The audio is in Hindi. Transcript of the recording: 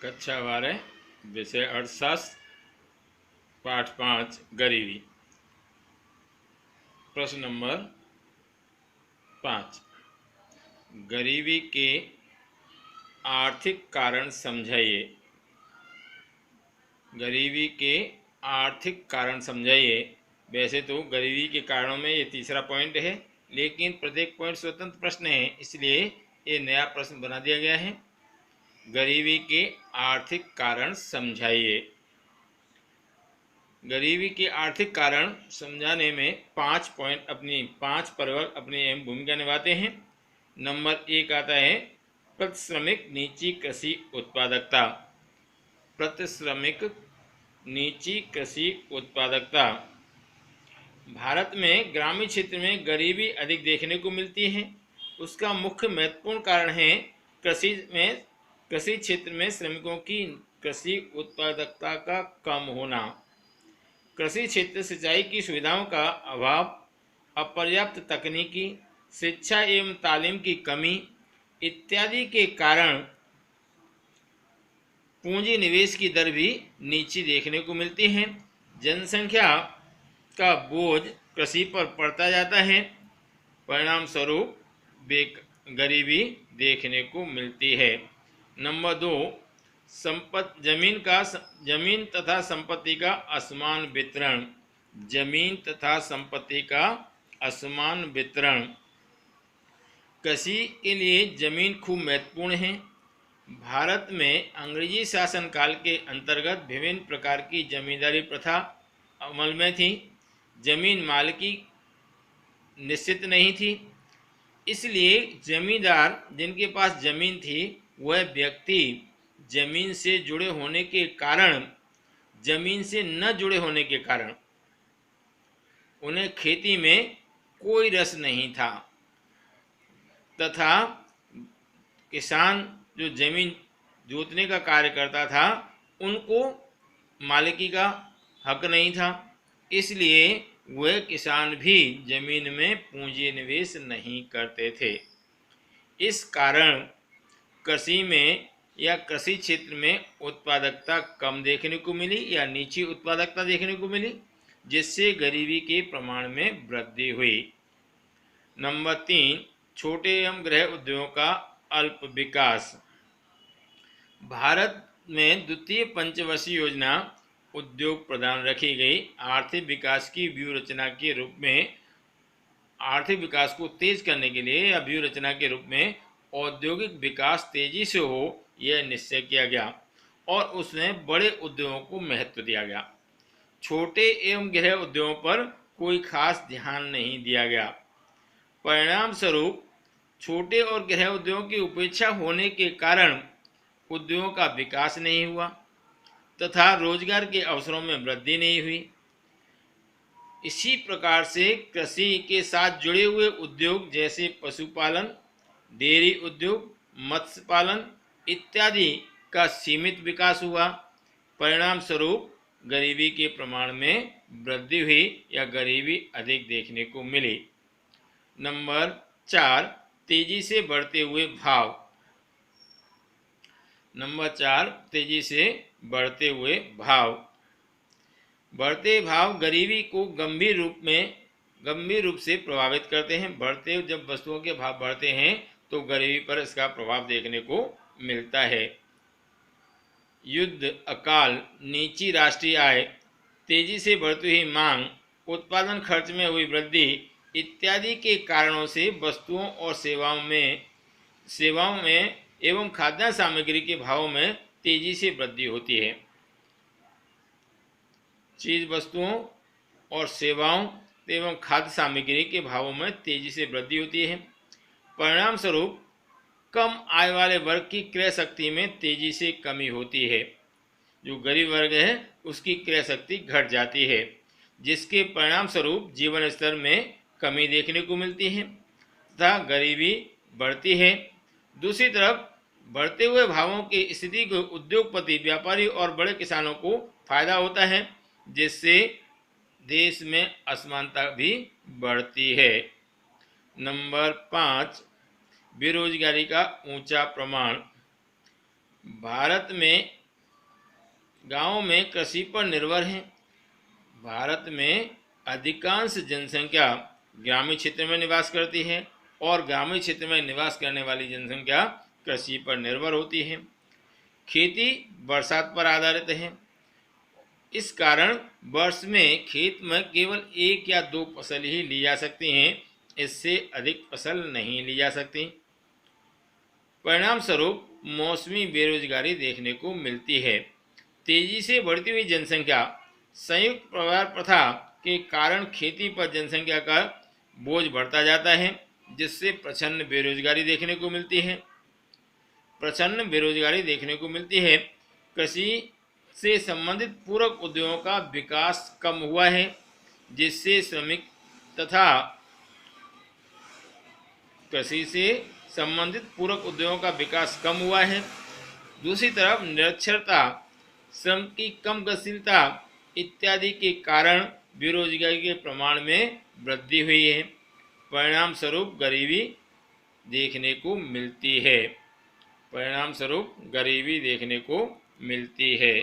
कक्षा 12 विषय अर्थशास्त्र पाठ 5 गरीबी। प्रश्न नंबर 5, गरीबी के आर्थिक कारण समझाइए। गरीबी के आर्थिक कारण समझाइए। वैसे तो गरीबी के कारणों में ये तीसरा पॉइंट है, लेकिन प्रत्येक पॉइंट स्वतंत्र प्रश्न है, इसलिए ये नया प्रश्न बना दिया गया है। गरीबी के आर्थिक कारण समझाइए। गरीबी के आर्थिक कारण समझाने में 5 पॉइंट पांच परिवर्ग अपनी अहम भूमिका निभाते हैं। नंबर 1 आता है प्रति श्रमिक नीची कृषि उत्पादकता। प्रति श्रमिक नीची कृषि उत्पादकता। भारत में ग्रामीण क्षेत्र में गरीबी अधिक देखने को मिलती है। उसका मुख्य महत्वपूर्ण कारण है कृषि क्षेत्र में श्रमिकों की कृषि उत्पादकता का कम होना। कृषि क्षेत्र सिंचाई की सुविधाओं का अभाव, अपर्याप्त तकनीकी शिक्षा एवं तालीम की कमी इत्यादि के कारण पूंजी निवेश की दर भी नीची देखने को मिलती है। जनसंख्या का बोझ कृषि पर पड़ता जाता है। परिणाम स्वरूप गरीबी देखने को मिलती है। नंबर 2, जमीन तथा संपत्ति का असमान वितरण। जमीन तथा संपत्ति का असमान वितरण। कृषि के लिए जमीन खूब महत्वपूर्ण है। भारत में अंग्रेजी शासन काल के अंतर्गत विभिन्न प्रकार की जमींदारी प्रथा अमल में थी। जमीन मालिकी निश्चित नहीं थी, इसलिए जमींदार जिनके पास जमीन थी वह व्यक्ति जमीन से जुड़े होने के कारण जमीन से न जुड़े होने के कारण उन्हें खेती में कोई रस नहीं था, तथा किसान जो जमीन जोतने का कार्य करता था उनको मालिकी का हक नहीं था, इसलिए वह किसान भी जमीन में पूंजी निवेश नहीं करते थे। इस कारण कृषि में या कृषि क्षेत्र में उत्पादकता कम देखने को मिली या नीची उत्पादकता देखने को मिली, जिससे गरीबी के प्रमाण में वृद्धि हुई। नंबर 3, छोटे एवं गृह उद्योगों का अल्प विकास। भारत में द्वितीय पंचवर्षीय योजना उद्योग प्रदान रखी गई। आर्थिक विकास की व्यूहरचना के रूप में आर्थिक विकास को तेज करने के लिए या व्यूहरचना के रूप में औद्योगिक विकास तेजी से हो यह निश्चय किया गया और उसमें बड़े उद्योगों को महत्व दिया गया। छोटे एवं गृह उद्योगों पर कोई खास ध्यान नहीं दिया गया। परिणाम स्वरूप छोटे और गृह उद्योगों की उपेक्षा होने के कारण उद्योगों का विकास नहीं हुआ तथा रोजगार के अवसरों में वृद्धि नहीं हुई। इसी प्रकार से कृषि के साथ जुड़े हुए उद्योग जैसे पशुपालन, डेयरी उद्योग, मत्स्य पालन इत्यादि का सीमित विकास हुआ। परिणाम स्वरूप गरीबी के प्रमाण में वृद्धि हुई या गरीबी अधिक देखने को मिली। नंबर 4, तेजी से बढ़ते हुए भाव। नंबर 4, तेजी से बढ़ते हुए भाव। बढ़ते भाव गरीबी को गंभीर रूप से प्रभावित करते हैं। जब वस्तुओं के भाव बढ़ते हैं तो गरीबी पर इसका प्रभाव देखने को मिलता है। युद्ध, अकाल, नीची राष्ट्रीय आय, तेजी से बढ़ती हुई मांग, उत्पादन खर्च में हुई वृद्धि इत्यादि के कारणों से वस्तुओं और सेवाओं में एवं खाद्य सामग्री के भावों में तेजी से वृद्धि होती है। चीज वस्तुओं और सेवाओं एवं खाद्य सामग्री के भावों में तेजी से वृद्धि होती है। परिणाम स्वरूप कम आय वाले वर्ग की क्रय शक्ति में तेजी से कमी होती है। जो गरीब वर्ग है उसकी क्रय शक्ति घट जाती है, जिसके परिणाम स्वरूप जीवन स्तर में कमी देखने को मिलती है तथा गरीबी बढ़ती है। दूसरी तरफ बढ़ते हुए भावों की स्थिति को उद्योगपति, व्यापारी और बड़े किसानों को फायदा होता है, जिससे देश में असमानता भी बढ़ती है। नंबर 5, बेरोजगारी का ऊंचा प्रमाण। भारत में गांवों में कृषि पर निर्भर हैं। भारत में अधिकांश जनसंख्या ग्रामीण क्षेत्र में निवास करती है और ग्रामीण क्षेत्र में निवास करने वाली जनसंख्या कृषि पर निर्भर होती है। खेती बरसात पर आधारित है। इस कारण वर्ष में खेत में केवल 1 या 2 फसल ही ली जा सकती हैं, इससे अधिक फसल नहीं ली जा सकती। परिणाम स्वरूप मौसमी बेरोजगारी देखने को मिलती है। तेजी से बढ़ती हुई जनसंख्या, संयुक्त परिवार प्रथा के कारण खेती पर जनसंख्या का बोझ बढ़ता जाता है, जिससे प्रचंड बेरोजगारी देखने को मिलती है। कृषि से संबंधित पूरक उद्योगों का विकास कम हुआ है, जिससे श्रमिक तथा कृषि से संबंधित पूरक उद्योगों का विकास कम हुआ है। दूसरी तरफ निरक्षरता, श्रम की कम गतिशीलता इत्यादि के कारण बेरोजगारी के प्रमाण में वृद्धि हुई है। परिणाम स्वरूप गरीबी देखने को मिलती है।